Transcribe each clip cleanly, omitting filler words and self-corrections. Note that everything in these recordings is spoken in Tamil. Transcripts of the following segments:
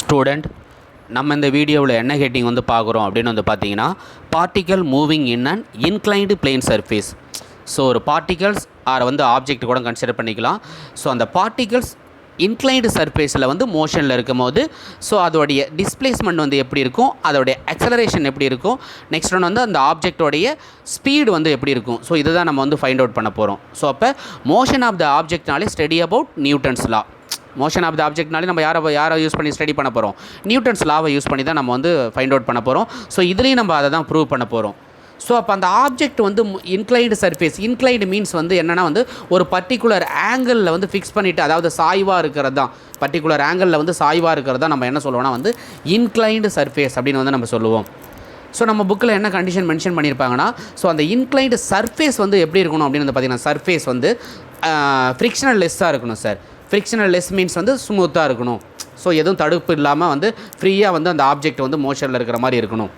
ஸ்டூடெண்ட் நம்ம இந்த வீடியோவில் என்ன ஹெட்டிங் வந்து பார்க்குறோம் அப்படின்னு வந்து பார்த்தீங்கன்னா particle moving in and inclined plane surface. So ஒரு பார்ட்டிகல்ஸ் ஆர் வந்து ஆப்ஜெக்ட் கூட கன்சிடர் பண்ணிக்கலாம். ஸோ அந்த பார்ட்டிகல்ஸ் இன்க்ளைன்டு சர்ஃபேஸில் வந்து மோஷனில் இருக்கும் போது ஸோ அதோடைய டிஸ்பிளேஸ்மெண்ட் வந்து எப்படி இருக்கும், அதோடைய அக்சலரேஷன் எப்படி இருக்கும், நெக்ஸ்ட் ஒன் வந்து அந்த ஆப்ஜெக்டோடைய ஸ்பீடு வந்து எப்படி இருக்கும். ஸோ இதை தான் நம்ம வந்து ஃபைண்ட் அவுட் பண்ண போகிறோம். ஸோ அப்போ மோஷன் ஆஃப் த ஆப்ஜெக்ட்னாலே study about Newton's law. Motion of the ஆப்ஜெக்ட்னாலே நம்ம யாரை யூஸ் பண்ணி ஸ்டடி பண்ண போகிறோம், நியூட்டன்ஸ் லாவை யூஸ் பண்ணி தான் நம்ம வந்து ஃபைண்ட் அவுட் பண்ண போகிறோம். ஸோ இதுலேயும் நம்ம அதை தான் ப்ரூவ் பண்ண போகிறோம். ஸோ அப்போ அந்த ஆப்ஜெக்ட் வந்து இன்க்ளைன்டு சர்ஃபேஸ், இன்க்ளைன்டு மீன்ஸ் வந்து என்னென்னா வந்து ஒரு பர்டிகுலர் ஆங்கிளில் வந்து ஃபிக்ஸ் பண்ணிவிட்டு, அதாவது சாய்வாக இருக்கிறது தான், பர்டிகுலர் ஆங்கிளில் வந்து சாய்வாக இருக்கிறது தான் நம்ம என்ன சொல்லுவோம்னா வந்து இன்க்ளைன்டு சர்ஃபேஸ் அப்படின்னு வந்து நம்ம சொல்லுவோம். ஸோ நம்ம புக்கில் என்ன கண்டிஷன் மென்ஷன் பண்ணியிருப்பாங்கன்னா, ஸோ அந்த இன்க்ளைன்டு சர்ஃபேஸ் வந்து எப்படி இருக்கணும் அப்படின்னு வந்து பார்த்திங்கன்னா, சர்ஃபேஸ் வந்து ஃப்ரிக்ஷனல் லெஸ்ஸாக இருக்கணும் சார். ஃப்ரிக்ஷனல் லெஸ் மீன்ஸ் வந்து ஸ்மூத்தாக இருக்கணும். ஸோ எதுவும் தடுப்பு இல்லாமல் வந்து ஃப்ரீயாக வந்து அந்த ஆப்ஜெக்ட் வந்து மோஷனில் இருக்கிற மாதிரி இருக்கணும்.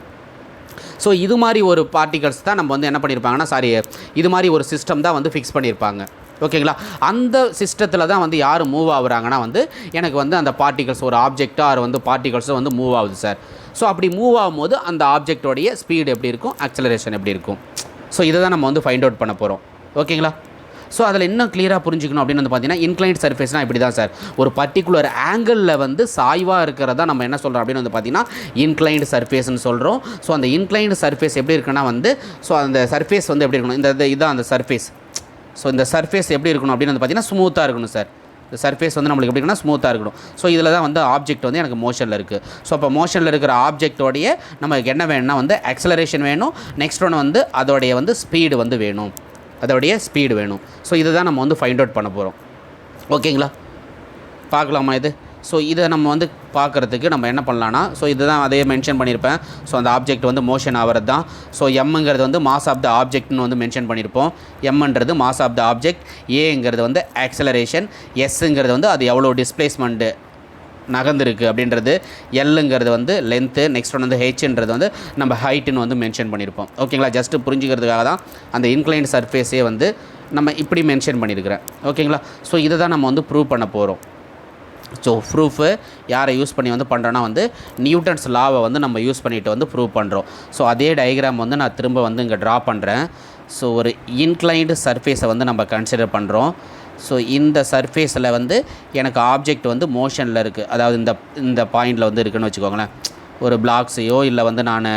ஸோ இது மாதிரி ஒரு பார்ட்டிகல்ஸ் தான் நம்ம வந்து என்ன பண்ணியிருப்பாங்கன்னா, இது மாதிரி ஒரு சிஸ்டம் தான் வந்து ஃபிக்ஸ் பண்ணியிருப்பாங்க. ஓகேங்களா? அந்த சிஸ்டத்தில் தான் வந்து யார் மூவ் ஆகுறாங்கன்னா வந்து எனக்கு வந்து அந்த பார்ட்டிகல்ஸ், ஒரு ஆப்ஜெக்டாக வந்து பார்ட்டிகல்ஸும் வந்து மூவ் ஆகுது சார். ஸோ அப்படி மூவ் ஆகும்போது அந்த ஆப்ஜெக்டோடைய ஸ்பீடு எப்படி இருக்கும், அக்சலரேஷன் எப்படி இருக்கும். ஸோ இதை தான் நம்ம வந்து ஃபைண்ட் அவுட் பண்ண போகிறோம். ஓகேங்களா? ஸோ அதில் இன்னும் கிளியராக புரிஞ்சுக்கணும் அப்படின்னு வந்து பார்த்தீங்கன்னா, இன்க்ளைன்ட் சர்ஃபேஸ்னால் இப்படி தான் சார், ஒரு பர்டிகுலர் ஆங்கிளில் வந்து சாய்வாக இருக்கிறதா நம்ம என்ன சொல்கிறோம் அப்படின்னு வந்து பார்த்தீங்கன்னா இன்க்ளைன்டு சர்ஃபேஸ்னு சொல்கிறோம். ஸோ அந்த இன்க்ளைன்டு சர்ஃபேஸ் எப்படி இருக்குன்னா வந்து, ஸோ அந்த சர்ஃபேஸ் வந்து எப்படி இருக்கணும், இதுதான் அந்த சர்ஃபேஸ். ஸோ இந்த சர்ஃபேஸ் எப்படி இருக்கணும் அப்படின்னு வந்து பார்த்தீங்கன்னா ஸ்மூத்தாக இருக்கணும் சார். இந்த சர்ஃபேஸ் வந்து நம்மளுக்கு எப்படி இருக்குன்னா ஸ்மூத்தாக இருக்கணும். ஸோ இதில் தான் வந்து ஆப்ஜெக்ட் வந்து எனக்கு மோஷனில் இருக்குது. ஸோ அப்போ மோஷனில் இருக்கிற ஆப்ஜெக்டோடைய நமக்கு என்ன வேணும்னா வந்து அக்சலரேஷன் வேணும், நெக்ஸ்ட் ஒன்று வந்து அதோடைய வந்து ஸ்பீடு வந்து வேணும், அதோடைய ஸ்பீடு வேணும். ஸோ இதை தான் நம்ம வந்து ஃபைண்ட் அவுட் பண்ண போகிறோம். ஓகேங்களா? பார்க்கலாமா இது? ஸோ இதை நம்ம வந்து பார்க்குறதுக்கு நம்ம என்ன பண்ணலான்னா, ஸோ இதுதான் அதே மென்ஷன் பண்ணியிருப்பேன். ஸோ அந்த ஆப்ஜெக்ட் வந்து மோஷன் ஆகிறது தான். ஸோ எம்ங்கிறது வந்து மாஸ் ஆஃப் த ஆப்ஜெக்ட்னு வந்து மென்ஷன் பண்ணியிருப்போம். எம்ன்றது மாஸ் ஆஃப் த ஆப்ஜெக்ட், ஏங்கிறது வந்து ஆக்சலரேஷன், எஸ்ங்கிறது வந்து அது எவ்வளோ டிஸ்பிளேஸ்மெண்ட்டு நகர்ந்துருக்கு அப்படின்றது, எல்லுங்கிறது வந்து லென்த்து, நெக்ஸ்ட் ஒன்று வந்து ஹெச்ன்றது வந்து நம்ம ஹைட்டுன்னு வந்து மென்ஷன் பண்ணியிருப்போம். ஓகேங்களா? ஜஸ்ட்டு புரிஞ்சுக்கிறதுக்காக தான் அந்த இன்க்ளைன்ட் சர்ஃபேஸே வந்து நம்ம இப்படி மென்ஷன் பண்ணியிருக்கிறேன். ஓகேங்களா? ஸோ இதை தான் நம்ம வந்து ப்ரூவ் பண்ண போகிறோம். ஸோ ப்ரூஃபு யாரை யூஸ் பண்ணி வந்து பண்ணுறோன்னா வந்து நியூட்டன்ஸ் லாவை வந்து நம்ம யூஸ் பண்ணிவிட்டு வந்து ப்ரூவ் பண்ணுறோம். ஸோ அதே டயக்ராம் வந்து நான் திரும்ப வந்து இங்கே ட்ரா பண்ணுறேன். ஸோ ஒரு இன்க்ளைன்டு சர்ஃபேஸை வந்து நம்ம கன்சிடர் பண்ணுறோம். ஸோ இந்த சர்ஃபேஸில் வந்து எனக்கு ஆப்ஜெக்ட் வந்து மோஷனில் இருக்குது, அதாவது இந்த பாயிண்டில் வந்து இருக்குதுன்னு வச்சுக்கோங்களேன். ஒரு பிளாக்ஸையோ இல்லை வந்து நான்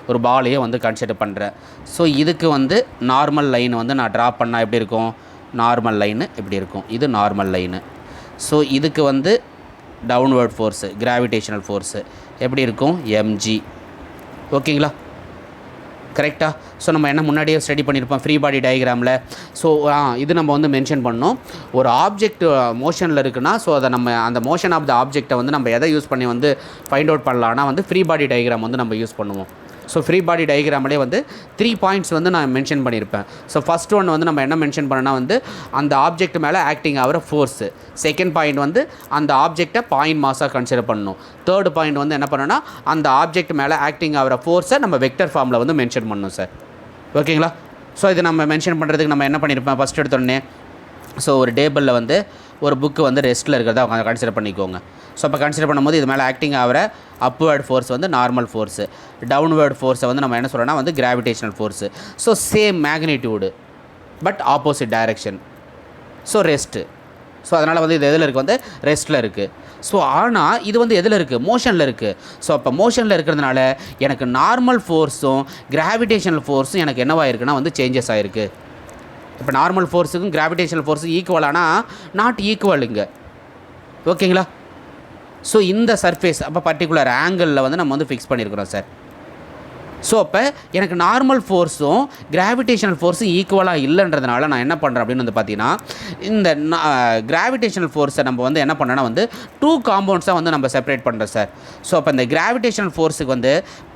ஒரு பாலையோ வந்து கன்சிடர் பண்ணுறேன். ஸோ இதுக்கு வந்து நார்மல் லைன் வந்து நான் ட்ரா பண்ணால் எப்படி இருக்கும், நார்மல் லைனு இப்படி இருக்கும், இது நார்மல் லைனு. ஸோ இதுக்கு வந்து டவுன்வர்ட் ஃபோர்ஸு, கிராவிடேஷனல் ஃபோர்ஸு எப்படி இருக்கும், எம்ஜி. ஓகேங்களா? கரெக்டாக? ஸோ நம்ம என்ன முன்னாடியே ஸ்டடி பண்ணியிருப்போம் ஃப்ரீ பாடி டயக்ராமில். ஸோ இது நம்ம வந்து மென்ஷன் பண்ணோம். ஒரு ஆப்ஜெக்ட் மோஷனில் இருக்குன்னா, ஸோ அதை நம்ம அந்த மோஷன் ஆஃப் த ஆப்ஜெக்டை வந்து நம்ம எதை யூஸ் பண்ணி வந்து ஃபைண்ட் அவுட் பண்ணலான்னா வந்து ஃப்ரீ பாடி டயக்ராம் வந்து நம்ம யூஸ் பண்ணுவோம். ஸோ ஃப்ரீ பாடி டயக்ராமிலே வந்து 3 பாயிண்ட்ஸ் வந்து நான் மென்ஷன் பண்ணியிருப்பேன். ஸோ ஃபஸ்ட் ஒன் வந்து நம்ம என்ன மென்ஷன் பண்ணோன்னா வந்து அந்த ஆப்ஜெக்ட் மேலே ஆக்டிங் ஆகிற ஃபோர்ஸு. செகண்ட் பாயிண்ட் வந்து அந்த ஆப்ஜெக்டை பாயிண்ட் மாஸாக கன்சிடர் பண்ணணும். தேர்ட் பாயிண்ட் வந்து என்ன பண்ணோன்னா அந்த ஆப்ஜெக்ட் மேலே ஆக்டிங் ஆகிற ஃபோர்ஸை நம்ம வெக்டர் ஃபார்மில் வந்து மென்ஷன் பண்ணணும் சார். ஓகேங்களா? ஸோ இது நம்ம மென்ஷன் பண்ணுறதுக்கு நம்ம என்ன பண்ணியிருப்போம், ஃபஸ்ட் எடுத்தோடனே ஸோ ஒரு டேபிளில் வந்து ஒரு புக்கு வந்து ரெஸ்ட்டில் இருக்கிறதா அவங்க கன்சிடர் பண்ணிக்கோங்க. ஸோ அப்போ கன்சிடர் பண்ணும்போது இது மேலே ஆக்டிங் ஆகிற அப்வேர்ட் ஃபோர்ஸ் வந்து நார்மல் ஃபோர்ஸு, டவுன்வேர்ட் ஃபோர்ஸை வந்து நம்ம என்ன சொல்கிறோன்னா வந்து gravitational force. So same magnitude but opposite direction. So rest. So அதனால் வந்து இது எதில் இருக்குது, வந்து ரெஸ்ட்டில் இருக்குது. ஸோ ஆனால் இது வந்து எதில் இருக்குது, மோஷனில் இருக்குது. ஸோ அப்போ மோஷனில் இருக்கிறதுனால எனக்கு நார்மல் ஃபோர்ஸும் கிராவிடேஷனல் ஃபோர்ஸும் எனக்கு என்னவாக இருக்குன்னா வந்து சேஞ்சஸ் ஆகிருக்கு. இப்போ நார்மல் ஃபோர்ஸுக்கும் கிராவிடேஷனல் ஃபோர்ஸுக்கும் ஈக்குவலானா நாட் ஈக்குவல் இங்கே. ஓகேங்களா? ஸோ இந்த சர்ஃபேஸ் அப்போ பர்டிகுலர் ஆங்கிளில் வந்து நம்ம வந்து ஃபிக்ஸ் பண்ணியிருக்கிறோம் சார். ஸோ அப்போ எனக்கு நார்மல் ஃபோர்ஸும் கிராவிடேஷனல் ஃபோர்ஸும் ஈக்குவலாக இல்லைன்றதுனால நான் என்ன பண்ணுறேன் அப்படின்னு வந்து பார்த்தீங்கன்னா, இந்த கிராவிடேஷனல் ஃபோர்ஸை நம்ம வந்து என்ன பண்ணோன்னா வந்து 2 காம்பவுண்ட்ஸாக வந்து நம்ம செப்பரேட் பண்ணுறோம் சார். ஸோ அப்போ இந்த கிராவிடேஷனல் ஃபோர்ஸுக்கு வந்து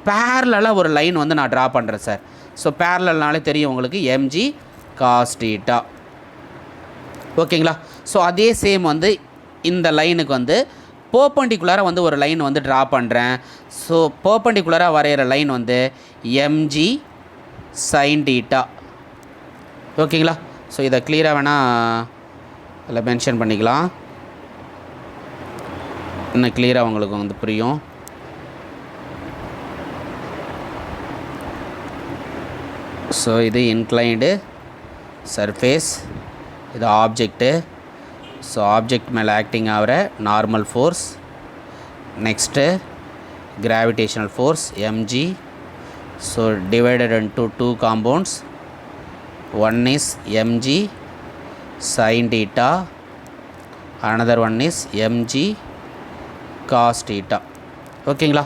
பேரலாக ஒரு லைன் வந்து நான் ட்ரா பண்ணுறேன் சார். ஸோ பேரலல்னாலே தெரியும் உங்களுக்கு, எம்ஜி காஸ் தீட்டா. ஓகேங்களா? ஸோ அதே சேம் வந்து இந்த லைனுக்கு வந்து பர்பெண்டிகுலராக வந்து ஒரு லைன் வந்து ட்ரா பண்ணுறேன். ஸோ பர்பெண்டிகுலராக வரைகிற லைன் வந்து எம்ஜி சைன் தீட்டா. ஓகேங்களா? ஸோ இதை கிளியராக வேணால் அதில் மென்ஷன் பண்ணிக்கலாம். இன்னும் கிளியராக உங்களுக்கு வந்து புரியும். ஸோ இது இன்க்ளைன்டு சர்ஃபேஸ், இது ஆப்ஜெக்ட்டு. ஸோ ஆப்ஜெக்ட் மேலே ஆக்டிங் ஆகிற normal force. Next gravitational force mg. So divided into two compounds. One is mg sin theta, another one is mg cos theta. ஓகேங்களா,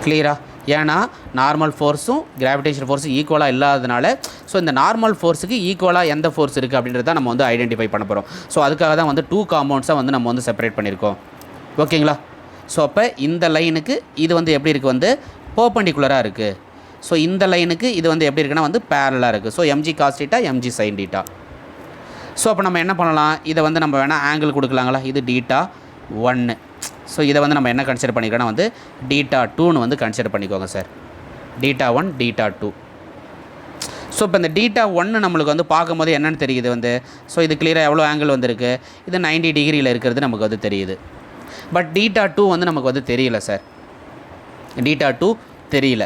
கிளியரா? ஏன்னா நார்மல் ஃபோர்ஸும் கிராவிடேஷன் ஃபோர்ஸும் ஈக்குவலாக இல்லாததுனால ஸோ இந்த நார்மல் ஃபோர்ஸுக்கு ஈக்குவலாக எந்த ஃபோர்ஸ் இருக்குது அப்படின்றத நம்ம வந்து ஐடென்டிஃபை பண்ண போகிறோம். ஸோ அதுக்காக தான் வந்து டூ காம்பவுண்ட்ஸாக வந்து நம்ம வந்து செப்பரேட் பண்ணியிருக்கோம். ஓகேங்களா? ஸோ அப்போ இந்த லைனுக்கு இது வந்து எப்படி இருக்குது, வந்து பர்பெண்டிகுலராக இருக்குது. ஸோ இந்த லைனுக்கு இது வந்து எப்படி இருக்குன்னா வந்து பேரலாக இருக்குது. So mg cos theta, mg sin theta. So அப்போ நம்ம என்ன பண்ணலாம், இதை வந்து நம்ம வேணால் ஆங்கிள் கொடுக்கலாங்களா, இது டீட்டா 1. ஸோ இதை வந்து நம்ம என்ன கன்சிடர் பண்ணிக்கிறோன்னா வந்து டீட்டா 2ன்னு வந்து கன்சிடர் பண்ணிக்கோங்க சார். Theta 1 theta 2. ஸோ இப்போ இந்த டீட்டா 1 நம்மளுக்கு வந்து பார்க்கும்போது என்னென்னு தெரியுது வந்து, ஸோ இது கிளியராக எவ்வளோ ஆங்கிள் வந்துருக்கு, இது 90 டிகிரியில் இருக்கிறது நமக்கு வந்து தெரியுது. பட் டீட்டா 2 வந்து நமக்கு வந்து தெரியல சார். டீட்டா 2 தெரியல.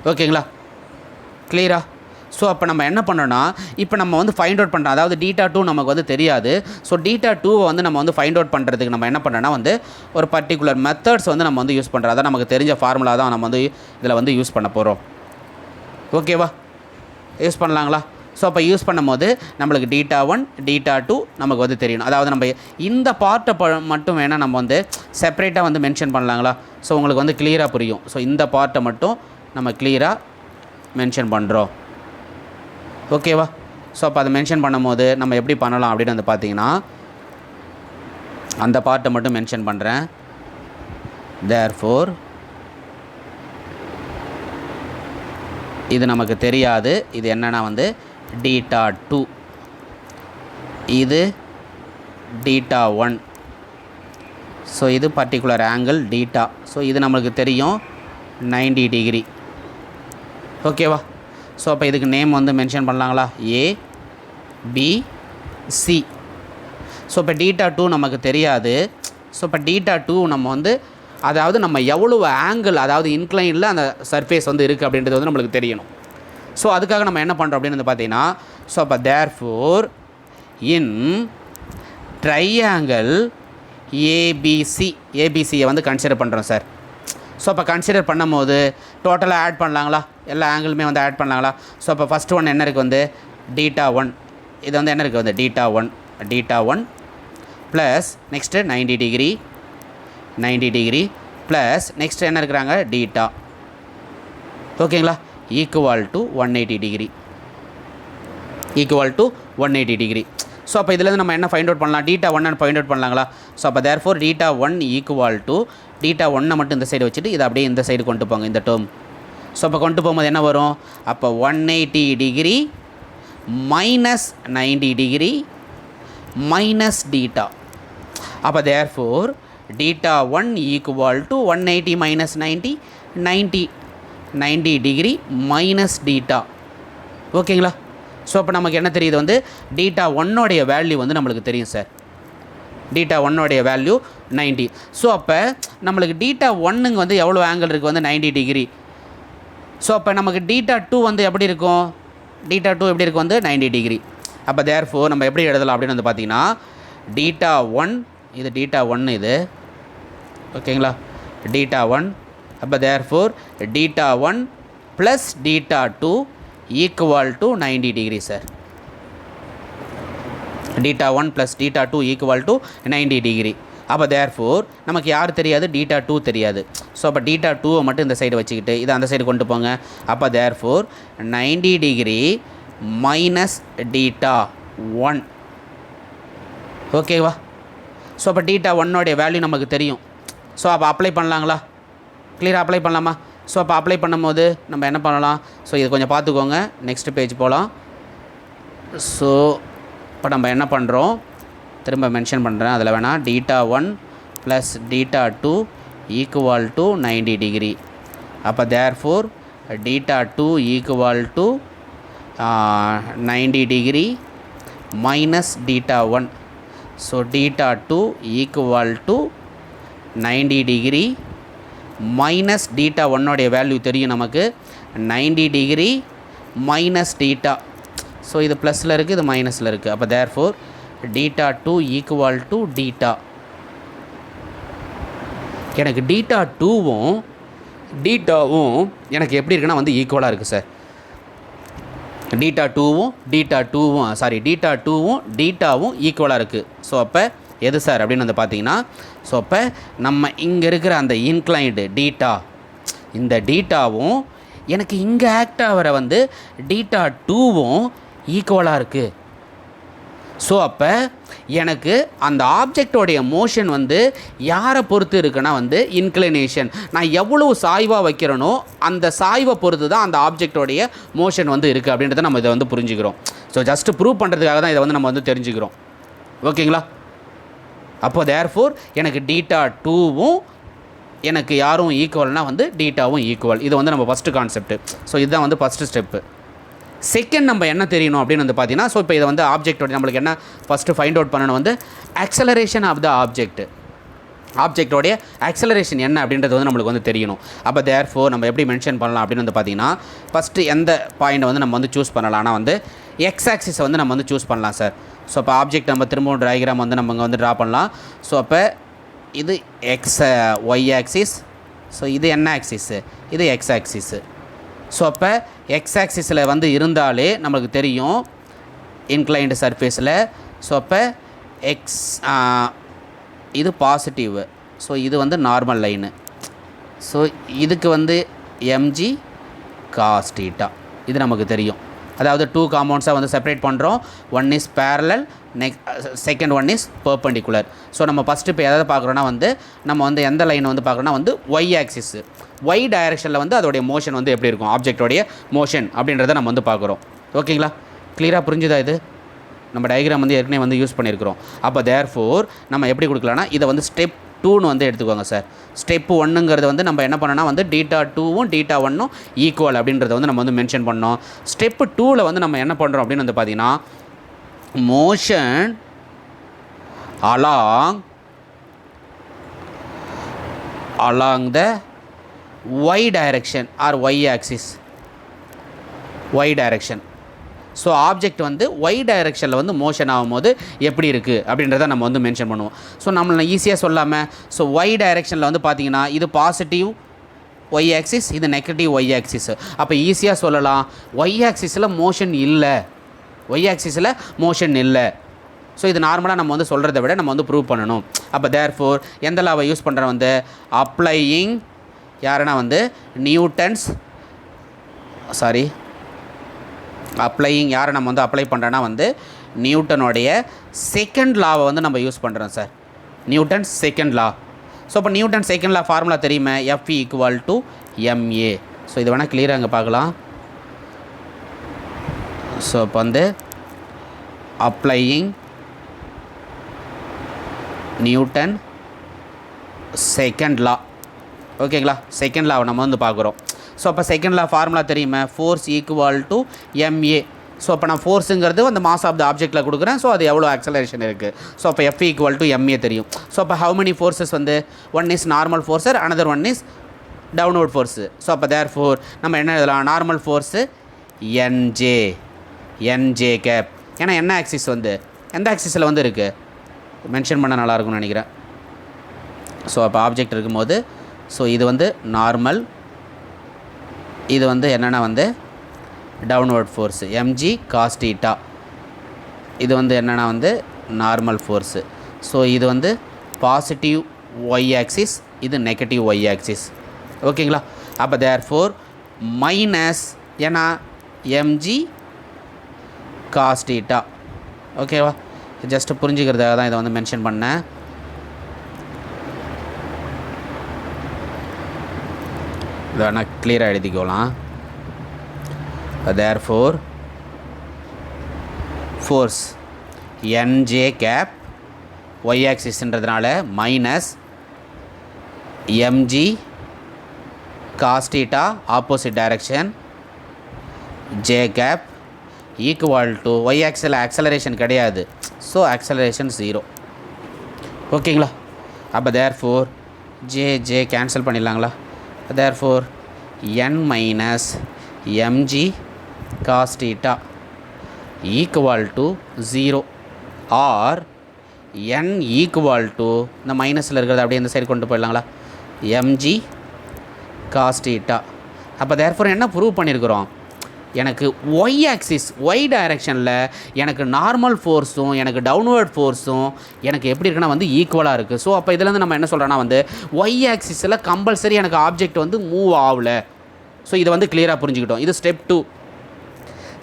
ஓகேங்களா, கிளியரா? ஸோ அப்போ நம்ம என்ன பண்ணோன்னா, இப்போ நம்ம வந்து ஃபைண்ட் அவுட் பண்ணுறோம், அதாவது டீட்டா 2 நமக்கு வந்து தெரியாது. ஸோ டீட்டா 2 வந்து நம்ம வந்து ஃபைண்ட் அவுட் பண்ணுறதுக்கு நம்ம என்ன பண்ணுறோன்னா வந்து ஒரு பர்டிகுலர் மெத்தட்ஸ் வந்து நம்ம வந்து யூஸ் பண்ணுறோம். அதான் நமக்கு தெரிஞ்ச ஃபார்முலா தான் நம்ம வந்து இதில் வந்து யூஸ் பண்ண போகிறோம். ஓகேவா, யூஸ் பண்ணலாங்களா? ஸோ அப்போ யூஸ் பண்ணும்போது நம்மளுக்கு டீட்டா 1 டீட்டா 2 நமக்கு வந்து தெரியணும். அதாவது நம்ம இந்த பார்ட்டை மட்டும் வேணால் நம்ம வந்து செப்பரேட்டாக வந்து மென்ஷன் பண்ணலாங்களா? ஸோ உங்களுக்கு வந்து கிளியராக புரியும். ஸோ இந்த பார்ட்டை மட்டும் நம்ம கிளியராக மென்ஷன் பண்ணுறோம். ஓகேவா? ஸோ அப்போ அதை மென்ஷன் பண்ணும்போது நம்ம எப்படி பண்ணலாம் அப்படின்னு வந்து பார்த்தீங்கன்னா, அந்த பார்ட்டை மட்டும் மென்ஷன் பண்ணுறேன். தேர்ஃபோர் இது நமக்கு தெரியாது. இது என்னென்னா வந்து டீட்டா 2, இது டீட்டா 1. ஸோ இது பர்டிகுலர் ஆங்கிள் டீட்டா. ஸோ இது நம்மளுக்கு தெரியும் 90 டிகிரி. ஓகேவா? ஸோ அப்போ இதுக்கு நேம் வந்து மென்ஷன் பண்ணலாங்களா, A B C. ஸோ இப்போ டீட்டா 2 நமக்கு தெரியாது. ஸோ இப்போ டீட்டா 2 நம்ம வந்து அதாவது நம்ம எவ்வளோ ஆங்கிள், அதாவது இன்க்ளைனில் அந்த சர்ஃபேஸ் வந்து இருக்குது அப்படின்றது வந்து நம்மளுக்கு தெரியணும். ஸோ அதுக்காக நம்ம என்ன பண்ணுறோம் அப்படின்னு வந்து பார்த்தீங்கன்னா, ஸோ அப்போ தேர்ஃபோர் இன் ட்ரையாங்கிள் ஏபிசியை வந்து கன்சிடர் பண்ணுறோம் சார். ஸோ அப்போ கன்சிடர் பண்ணும் போது டோட்டலாக ஆட் பண்ணலாங்களா, எல்லா ஆங்கிளுமே வந்து ஆட் பண்ணலாங்களா? ஸோ அப்போ ஃபஸ்ட் ஒன் என்ன இருக்குது வந்து டீட்டா 1. இது வந்து என்ன இருக்குது வந்து theta 1 plus next 90 degree plus next என்ன இருக்கிறாங்க டீட்டா. ஓகேங்களா, ஈக்குவல் டு 180 டிகிரி. ஸோ அப்போ இதுலேருந்து நம்ம என்ன ஃபைண்ட் அவுட் பண்ணலாம், டீட்டா 1 ஃபைண்ட் அவுட் பண்ணலாங்களா? ஸோ அப்போ therefore theta 1 equal to theta 1 மட்டும் இந்த சைடு வச்சுட்டு இதை அப்படியே இந்த சைடு கொண்டு போங்க, இந்த டேர்ம். ஸோ அப்போ கொண்டு போகும்போது என்ன வரும், அப்போ 180 degree minus 90 degree minus theta. அப்போ therefore theta 1 equal to 180 minus 90 degree minus theta. ஓகேங்களா? ஸோ அப்போ நமக்கு என்ன தெரியுது வந்து டீட்டா 1 வேல்யூ வந்து நம்மளுக்கு தெரியும் சார். Theta 1 value 90. ஸோ அப்போ நம்மளுக்கு டீட்டா 1 வந்து எவ்வளோ ஆங்கிள் இருக்குது வந்து 90 டிகிரி. ஸோ அப்போ நமக்கு டீட்டா 2 வந்து எப்படி இருக்கும், டீட்டா 2 எப்படி இருக்கும் வந்து 90 டிகிரி. அப்போ தேர்ஃபோர் நம்ம எப்படி எழுதலாம் அப்படின்னு வந்து பார்த்தீங்கன்னா, டீட்டா 1 இது டீட்டா 1 இது. ஓகேங்களா, டீட்டா 1. அப்போ therefore theta 1 plus theta 2 equal to 90 degree sir. Theta 1 plus theta 2 equal to 90 degree. அப்போ தேர்ஃபோர் நமக்கு யார் தெரியாது, டீட்டா 2 தெரியாது. ஸோ அப்போ டீட்டா 2 மட்டும் இந்த சைடு வச்சுக்கிட்டு இதை அந்த சைடு கொண்டு போங்க. அப்போ தேர்ஃபோர் 90 டிகிரி மைனஸ் டீட்டா 1. ஓகேவா? ஸோ அப்போ டீட்டா 1 வேல்யூ நமக்கு தெரியும். ஸோ அப்போ அப்ளை பண்ணலாங்களா, கிளியராக அப்ளை பண்ணலாமா? ஸோ அப்போ அப்ளை பண்ணும்போது நம்ம என்ன பண்ணலாம், ஸோ இது கொஞ்சம் பார்த்துக்கோங்க, நெக்ஸ்ட் பேஜ் போகலாம். ஸோ இப்போ நம்ம என்ன பண்ணுறோம், திரும்ப மென்ஷன் பண்ணுறேன், அதில் வேணால் theta 1 plus theta 2 equal to 90 degree. அப்போ therefore theta 2 equal to 90 degree minus theta 1. So theta 2 equal to 90 degree minus theta 1 value தெரியும் நமக்கு 90 டிகிரி மைனஸ் டீட்டா. ஸோ இது ப்ளஸில் இருக்குது, இது மைனஸில் இருக்குது. அப்போ therefore theta 2 equal to theta. எனக்கு டீட்டா 2வும் டீட்டாவும் எனக்கு எப்படி இருக்குன்னா வந்து ஈக்குவலாக இருக்குது சார். டீட்டா 2வும் டீட்டாவும் ஈக்குவலாக இருக்குது. ஸோ அப்போ எது சார் அப்படின்னு வந்து பார்த்தீங்கன்னா, ஸோ அப்போ நம்ம இங்கே இருக்கிற அந்த இன்க்ளைன்டு டீட்டா, இந்த டீட்டாவும் எனக்கு இங்கே ஆக்ட் ஆகிற வந்து டீட்டா 2வும் ஈக்குவலாக இருக்குது. ஸோ அப்போ எனக்கு அந்த ஆப்ஜெக்டோடைய மோஷன் வந்து யாரை பொறுத்து இருக்குன்னா வந்து இன்க்ளினேஷன். நான் எவ்வளவு சாய்வாக வைக்கிறேனோ அந்த சாய்வை பொறுத்து தான் அந்த ஆப்ஜெக்டோடைய மோஷன் வந்து இருக்குது அப்படின்றத நம்ம இதை வந்து புரிஞ்சுக்கிறோம். ஸோ ஜஸ்ட்டு ப்ரூவ் பண்ணுறதுக்காக தான் இதை வந்து நம்ம வந்து தெரிஞ்சுக்கிறோம். ஓகேங்களா? அப்போ தேர்ஃபோர் எனக்கு டீட்டா 2வும் எனக்கு யாரும் ஈக்குவல்னால் வந்து டீட்டாவும் ஈக்குவல். இது வந்து நம்ம ஃபஸ்ட்டு கான்செப்ட்டு. ஸோ இதுதான் வந்து ஃபஸ்ட்டு ஸ்டெப்பு. செகண்ட் நம்ம என்ன தெரியணும் அப்படின்னு வந்து பார்த்தீங்கன்னா, ஸோ இப்போ இதை வந்து ஆப்ஜெக்டோட நம்மளுக்கு என்ன ஃபஸ்ட்டு ஃபைண்ட் அவுட் பண்ணணும் வந்து ஆக்சலரேஷன் ஆஃப் த ஆப்ஜெக்டோடைய ஆக்சலரேஷன் என்ன அப்படின்றது வந்து நம்மளுக்கு வந்து தெரியணும். அப்போ தேர்ஃபோர் நம்ம எப்படி மென்ஷன் பண்ணலாம் அப்படின்னு வந்து பார்த்தீங்கன்னா, ஃபஸ்ட்டு எந்த பாயிண்ட் வந்து நம்ம வந்து சூஸ் பண்ணலாம்னா வந்து எக்ஸ் ஆக்சிஸை வந்து நம்ம வந்து சூஸ் பண்ணலாம் சார். ஸோ அப்போ ஆப்ஜெக்ட் நம்ம திரும்பவும் டயக்ராம் வந்து நம்ம இங்கே வந்து ட்ரா பண்ணலாம். ஸோ அப்போ இது எக்ஸ் ஒய் ஆக்சிஸ், ஸோ இது என்ன ஆக்சிஸு, இது எக்ஸ் ஆக்சிஸு. ஸோ அப்போ எக்ஸ் ஆக்சிஸில் வந்து இருந்தாலே நம்மளுக்கு தெரியும் இன்க்ளைன்டு சர்ஃபேஸில். ஸோ அப்போ எக்ஸ் இது பாசிட்டிவ், ஸோ இது வந்து நார்மல் லைனு. ஸோ இதுக்கு வந்து எம்ஜி காஸ் தீட்டா இது நமக்கு தெரியும். அதாவது 2 காம்பவுண்ட்ஸாக வந்து செப்பரேட் பண்ணுறோம். One is parallel, second one is perpendicular. So நம்ம ஃபஸ்ட்டு இப்போ எதாவது பார்க்குறோன்னா வந்து நம்ம வந்து எந்த லைனை வந்து பார்க்குறோன்னா வந்து ஒய் ஆக்சிஸு, ஒய் டைரெக்ஷனில் வந்து அதோடைய மோஷன் வந்து எப்படி இருக்கும், ஆப்ஜெக்டோடைய மோஷன் அப்படின்றத நம்ம வந்து பார்க்குறோம். ஓகேங்களா? கிளியராக புரிஞ்சுதா? இது நம்ம டயக்ராம் வந்து ஏற்கனவே வந்து யூஸ் பண்ணியிருக்கிறோம். அப்போ தேர்ஃபோர் நம்ம எப்படி கொடுக்கலாம்னா இதை வந்து ஸ்டெப் 2ன்னு வந்து எடுத்துக்கோங்க சார். ஸ்டெப் 1ங்கிறது வந்து நம்ம என்ன பண்ணோன்னா வந்து டீட்டா 2வும் டீட்டா 1ம் ஈக்குவல் அப்படின்றத வந்து நம்ம வந்து மென்ஷன் பண்ணோம். ஸ்டெப் 2ல் வந்து நம்ம என்ன பண்ணுறோம் அப்படின்னு வந்து பார்த்தீங்கன்னா, motion along the y direction or y axis, y direction. So object வந்து ஒய் டைரெக்ஷனில் வந்து மோஷன் ஆகும்போது எப்படி இருக்குது அப்படின்றத நம்ம வந்து மென்ஷன் பண்ணுவோம். ஸோ நம்மளை ஈஸியாக சொல்லாமல், ஸோ ஒய் டைரெக்ஷனில் வந்து பார்த்திங்கன்னா இது பாசிட்டிவ் ஒய் ஆக்சிஸ், இது நெகட்டிவ் ஒய் ஆக்சிஸ். அப்போ ஈஸியாக சொல்லலாம் ஒய் ஆக்சிஸில் மோஷன் இல்லை, ஸோ இது நார்மலாக நம்ம வந்து சொல்கிறத விட நம்ம வந்து ப்ரூவ் பண்ணணும். அப்போ தேர்ஃபோர் எந்த லாவை யூஸ் பண்ணுறோம் வந்து அப்ளையிங் யாருன்னா வந்து யாரை நம்ம வந்து அப்ளை பண்ணுறோன்னா வந்து நியூட்டனுடைய செகண்ட் லாவை வந்து நம்ம யூஸ் பண்ணுறோம் sir. Newton second law. So இப்போ நியூட்டன் செகண்ட் லா ஃபார்முலா தெரியுமே, F equal to MA. So இது வேணால் கிளியராக அங்கே பார்க்கலாம். ஸோ இப்போ வந்து அப்ளையிங் நியூட்டன் செகண்ட் லா. ஓகேங்களா? செகண்ட் லாவை நம்ம வந்து பார்க்குறோம். ஸோ அப்போ செகண்ட் லா ஃபார்முலா தெரியுமே, force equal to MA. So அப்போ நான் ஃபோர்ஸுங்கிறது அந்த மாஸ் ஆஃப் த ஆப்ஜெக்ட்டில் கொடுக்குறேன். ஸோ அது எவ்வளோ ஆக்சலரேஷன் இருக்குது. ஸோ அப்போ எஃப் ஈக்குவல் டு எம்ஏ தெரியும். ஸோ அப்போ ஹவு மெனி ஃபோர்ஸஸ் வந்து one is normal force, another one is downward force. So அப்போ தேர்ஃபோர் நம்ம என்ன எழுதலாம், நார்மல் ஃபோர்ஸு என்ஜே கேப். ஏன்னா என்ன ஆக்சிஸ் வந்து எந்த ஆக்சிஸில் வந்து இருக்குது மென்ஷன் பண்ண நல்லாயிருக்கும்னு நினைக்கிறேன். ஸோ அப்போ ஆப்ஜெக்ட் இருக்கும்போது ஸோ இது வந்து நார்மல், இது வந்து என்னென்னா வந்து downward force MG cos theta. இது வந்து என்னென்னா வந்து நார்மல் ஃபோர்ஸு. ஸோ இது வந்து பாசிட்டிவ் ஒய் ஆக்சிஸ், இது நெகட்டிவ் ஒய் ஆக்சிஸ். ஓகேங்களா? அப்போ தேர்ஃபோர் மைனஸ் ஏன்னா எம்ஜி காஸ் தீட்டா. ஓகேவா? ஜஸ்ட்டு புரிஞ்சுக்கிறதுக்காக தான் இதை வந்து மென்ஷன் பண்ணேன். இதை வேணால் கிளியராக எழுதிக்கலாம். Therefore force NJ cap Y ஆக்சிஸ்ன்றதுனால minus MG cos theta opposite direction J cap equal to Y ஆக்சில் ஆக்சலரேஷன் கிடையாது. So acceleration 0. ஓகேங்களா? அப்போ தேர்ஃபோர் ஜே கேன்சல் பண்ணிடலாங்களா? Therefore n minus mg cos theta equal to 0 or n equal to இந்த மைனஸில் இருக்கிறது அப்படியே இந்த சைடு கொண்டு போயிடலாங்களா? mg cos theta. அப்போ தேர்ஃபோர் என்ன ப்ரூவ் பண்ணியிருக்கிறோம்? எனக்கு ஒய் ஆக்சிஸ் ஒய் டைரெக்ஷனில் எனக்கு நார்மல் ஃபோர்ஸும் எனக்கு டவுன்வர்ட் ஃபோர்ஸும் எனக்கு எப்படி இருக்குன்னா வந்து ஈக்குவலாக இருக்குது. ஸோ அப்போ இதுலேருந்து நம்ம என்ன சொல்கிறோன்னா வந்து ஒய் ஆக்சிஸில் கம்பல்சரி எனக்கு ஆப்ஜெக்ட் வந்து மூவ் ஆகலை. ஸோ இதை வந்து கிளியராக புரிஞ்சுக்கிட்டோம். இது ஸ்டெப் 2.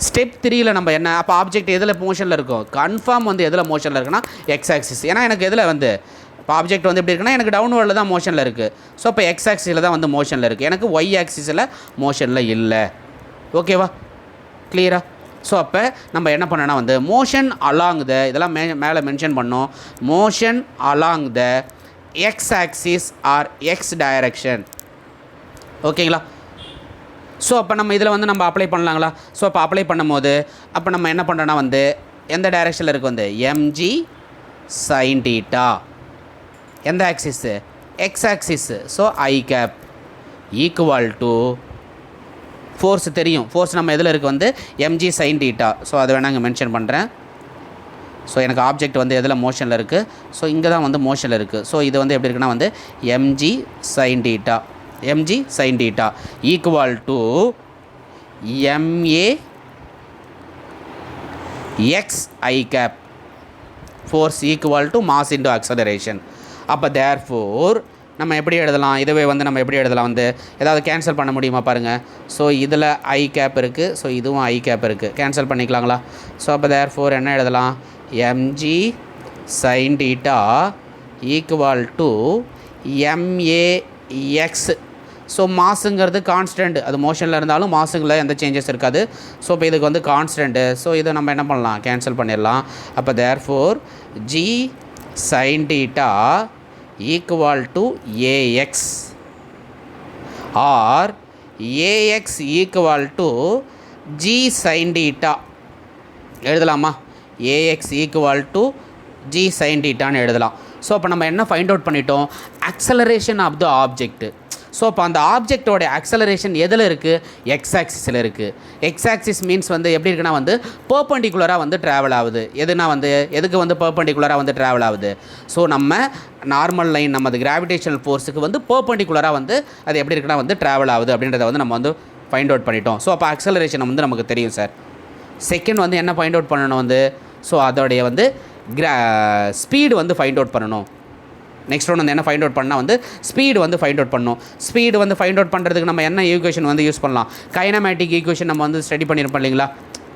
ஸ்டெப் 3யில் நம்ம என்ன, அப்போ ஆப்ஜெக்ட் எதில் மோஷனில் இருக்கும்? கன்ஃபார்ம் வந்து எதில் மோஷனில் இருக்குன்னா எக்ஸ் ஆக்சிஸ். ஏன்னா எனக்கு எதில் வந்து இப்போ ஆப்ஜெக்ட் வந்து எப்படி இருக்குன்னா எனக்கு டவுன்வர்டில் தான் மோஷனில் இருக்குது. ஸோ இப்போ எக்ஸ் ஆக்சிஸில் தான் வந்து மோஷனில் இருக்குது, எனக்கு ஒய் ஆக்சிஸில் மோஷனில் இல்லை. ஓகேவா? கிளியரா? ஸோ அப்போ நம்ம என்ன பண்ணோன்னா வந்து மோஷன் அலாங் த, இதெல்லாம் மேலே மென்ஷன் பண்ணோம், motion along the X axis or X direction. ஓகேங்களா? ஸோ அப்போ நம்ம இதில் வந்து நம்ம அப்ளை பண்ணலாங்களா? ஸோ அப்போ அப்ளை பண்ணும்போது அப்போ நம்ம என்ன பண்ணுறோன்னா வந்து எந்த டைரக்ஷனில் இருக்குது வந்து mg sin theta. எந்த axis? X axis. So I gap equal to force தெரியும், ஃபோர்ஸ் நம்ம எதில் இருக்குது வந்து mg sin theta. ஸோ அதை வேணால் இங்கே மென்ஷன் பண்ணுறேன். ஸோ எனக்கு ஆப்ஜெக்ட் வந்து எதில் மோஷனில் இருக்குது? ஸோ இங்கே தான் வந்து மோஷனில் இருக்குது. ஸோ இது வந்து எப்படி இருக்குன்னா வந்து mg sin theta, mg sin theta equal to ma x I cap force equal to mass into acceleration. அப்போ தேர்ஃபோர் நம்ம எப்படி எழுதலாம்? இதுவே வந்து நம்ம எப்படி எழுதலாம் வந்து ஏதாவது கேன்சல் பண்ண முடியுமா பாருங்கள். ஸோ இதில் ஐ கேப் இருக்குது, ஸோ இதுவும் ஐ கேப் இருக்குது, கேன்சல் பண்ணிக்கலாங்களா? ஸோ அப்போ தேர்ஃபோர் என்ன எழுதலாம்? mg sin theta equal to max. So மாஸுங்கிறது கான்ஸ்டன்ட், அது மோஷனில் இருந்தாலும் மாஸுங்களில் எந்த சேஞ்சஸ் இருக்காது. ஸோ இப்போ இதுக்கு வந்து கான்ஸ்டன்ட்டு. ஸோ இதை நம்ம என்ன பண்ணலாம்? கேன்சல் பண்ணிடலாம். அப்போ therefore g sin theta equal to ax or ax equal to g sin theta எழுதலாமா? ax equal to g sin thetaன்னு எழுதலாம். ஸோ அப்போ நம்ம என்ன ஃபைண்ட் அவுட் பண்ணிட்டோம்? Acceleration of the object. So அப்போ அந்த ஆப்ஜெக்டோட அக்ஸலரேஷன் எதில் இருக்குது? எக்ஸ் ஆக்சிஸில் இருக்குது. எக்ஸ் ஆக்சிஸ் மீன்ஸ் வந்து எப்படி இருக்குன்னா வந்து பெர்பெண்டிகுலராக வந்து ட்ராவல் ஆகுது. எதுனா வந்து எதுக்கு வந்து பெர்பெண்டிகுலராக வந்து ட்ராவல் ஆகுது? ஸோ நம்ம நார்மல் லைன் நம்ம அது கிராவிடேஷனல் ஃபோர்ஸுக்கு வந்து பெர்பெண்டிகுலராக வந்து அது எப்படி இருக்குன்னா வந்து ட்ராவல் ஆகுது அப்படின்றத வந்து நம்ம வந்து ஃபைண்ட் அவுட் பண்ணிட்டோம். ஸோ அப்போ அக்ஸலரேஷன் வந்து நமக்கு தெரியும் சார். செகண்ட் வந்து என்ன ஃபைண்ட் அவுட் பண்ணணும் வந்து, ஸோ அதோடைய வந்து ஸ்பீடு வந்து ஃபைண்ட் அவுட் பண்ணணும். நெக்ஸ்ட் ஒன்று வந்து என்ன ஃபைண்ட் அவுட் பண்ணால் வந்து ஸ்பீடு வந்து ஃபைண்ட் அவுட் பண்ணணும். ஸ்பீடு வந்து ஃபைண்ட் அவுட் பண்ணுறதுக்கு நம்ம என்ன ஈக்குவேஷன் வந்து யூஸ் பண்ணலாம்? கைனமேட்டிக் ஈக்குவேஷன் நம்ம வந்து ஸ்டடி பண்ணியிருப்போம் இல்லைங்களா?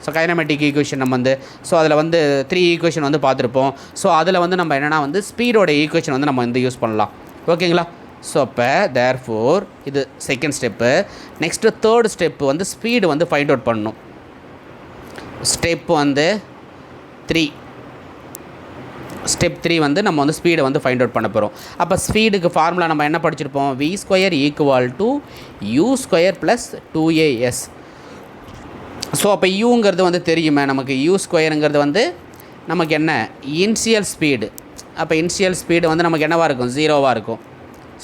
ஸோ கைனமேட்டிக் ஈக்குவேஷன் நம்ம வந்து ஸோ அதில் வந்து 3 ஈக்குவேஷன் வந்து பார்த்துருப்போம். ஸோ அதில் வந்து நம்ம என்னென்னா வந்து ஸ்பீடோட ஈக்குவேஷன் வந்து நம்ம வந்து யூஸ் பண்ணலாம். ஓகேங்களா? ஸோ அப்போ தேர்ஃபோர் இது second step. Next third step வந்து ஸ்பீடு வந்து ஃபைண்ட் அவுட் பண்ணணும். ஸ்டெப் வந்து 3 ஸ்டெப் 3 வந்து நம்ம வந்து ஸ்பீடை வந்து ஃபைண்ட் அவுட் பண்ண போகிறோம். அப்போ ஸ்பீடுக்கு ஃபார்முலா நம்ம என்ன படிச்சிருப்போம்? v² equal to u² plus 2as. So அப்போ யூங்கிறது வந்து தெரியுமே நமக்கு, u²ங்கிறது வந்து நமக்கு என்ன? Initial speed. அப்போ இனிஷியல் ஸ்பீடு வந்து நமக்கு என்னவாக இருக்கும்? 0வாக இருக்கும்.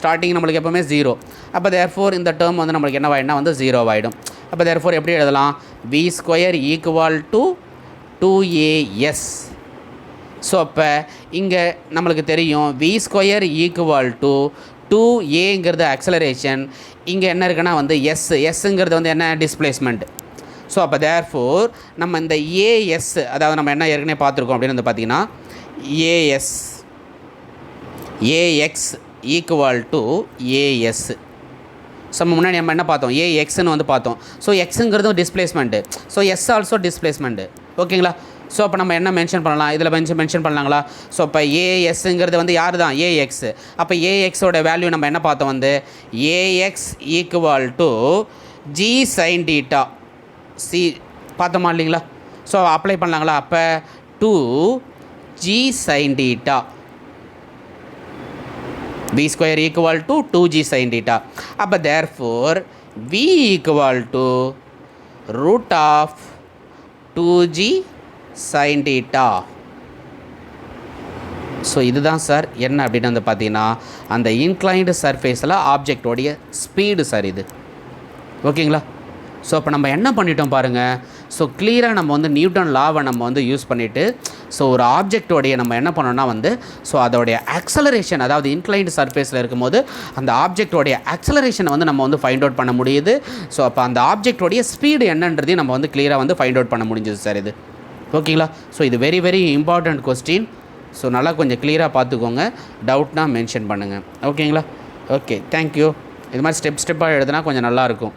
ஸ்டார்டிங் நம்மளுக்கு எப்போவுமே 0. அப்போ தேர்ஃபோர் இந்த டேர்ம் வந்து நம்மளுக்கு என்னவாயிடும்னா வந்து 0வாயிடும். அப்போ தேர்ஃபோர் எப்படி எழுதலாம்? v² equal to 2as. So அப்போ இங்கே நம்மளுக்கு தெரியும் v² ஈக்குவல் டு 2aங்கிறது அக்ஸலரேஷன். இங்கே என்ன இருக்குன்னா வந்து எஸ்ஸுங்கிறது வந்து என்ன? டிஸ்பிளேஸ்மெண்ட். ஸோ அப்போ தேர்ஃபோர் நம்ம இந்த ஏஎஸ், அதாவது நம்ம என்ன ஏற்கனவே பார்த்துருக்கோம் அப்படின்னு வந்து பார்த்திங்கன்னா AX equal to AS. So முன்னாடி நம்ம என்ன பார்த்தோம்? ஏஎக்ஸ்ன்னு வந்து பார்த்தோம். ஸோ எக்ஸுங்கிறதும் displacement, so S also displacement. ஓகேங்களா? ஸோ அப்போ நம்ம என்ன மென்ஷன் பண்ணலாம்? இதில் மென்ஷன் பண்ணலாங்களா? ஸோ இப்போ ஏஎஸ்ங்கிறது வந்து யார் தான்? ஏஎக்ஸ். அப்போ ஏஎக்ஸோட வேல்யூ நம்ம என்ன பார்த்தோம் வந்து AX equal to G sine theta C பார்த்தோமா இல்லைங்களா? ஸோ அப்ளை பண்ணலாங்களா? அப்போ 2g sin theta v² equal to 2g sin theta. அப்போ therefore v equal to root of 2g sin theta. So இதுதான் சார் என்ன அப்படின்னு வந்து பார்த்தீங்கன்னா அந்த இன்க்ளைன்டு சர்ஃபேஸில் ஆப்ஜெக்டோடைய ஸ்பீடு சார் இது. ஓகேங்களா? ஸோ அப்போ நம்ம என்ன பண்ணிட்டோம் பாருங்கள். ஸோ கிளியராக நம்ம வந்து நியூட்டன் லாவை நம்ம வந்து யூஸ் பண்ணிவிட்டு ஸோ ஒரு ஆப்ஜெக்டோடைய நம்ம என்ன பண்ணோம்னா வந்து ஸோ அதோடைய ஆக்சலரேஷன், அதாவது இன்க்ளைன்டு சர்ஃபேஸில் இருக்கும்போது அந்த ஆப்ஜெக்டோடைய ஆக்சலரேஷனை வந்து நம்ம வந்து ஃபைண்ட் அவுட் பண்ண முடியுது. ஸோ அப்போ அந்த ஆப்ஜெக்டோடைய ஸ்பீடு என்னன்றதையும் நம்ம வந்து கிளியராக வந்து ஃபைண்ட் அவுட் பண்ண முடிஞ்சது சார் இது. ஓகேங்களா? ஸோ இது very very important question. So நல்லா கொஞ்சம் கிளியராக பார்த்துக்கோங்க. டவுட்னா மென்ஷன் பண்ணுங்கள். ஓகேங்களா? Okay, thank you. இது மாதிரி ஸ்டெப்பாக எழுதுனா கொஞ்சம் நல்லாயிருக்கும்.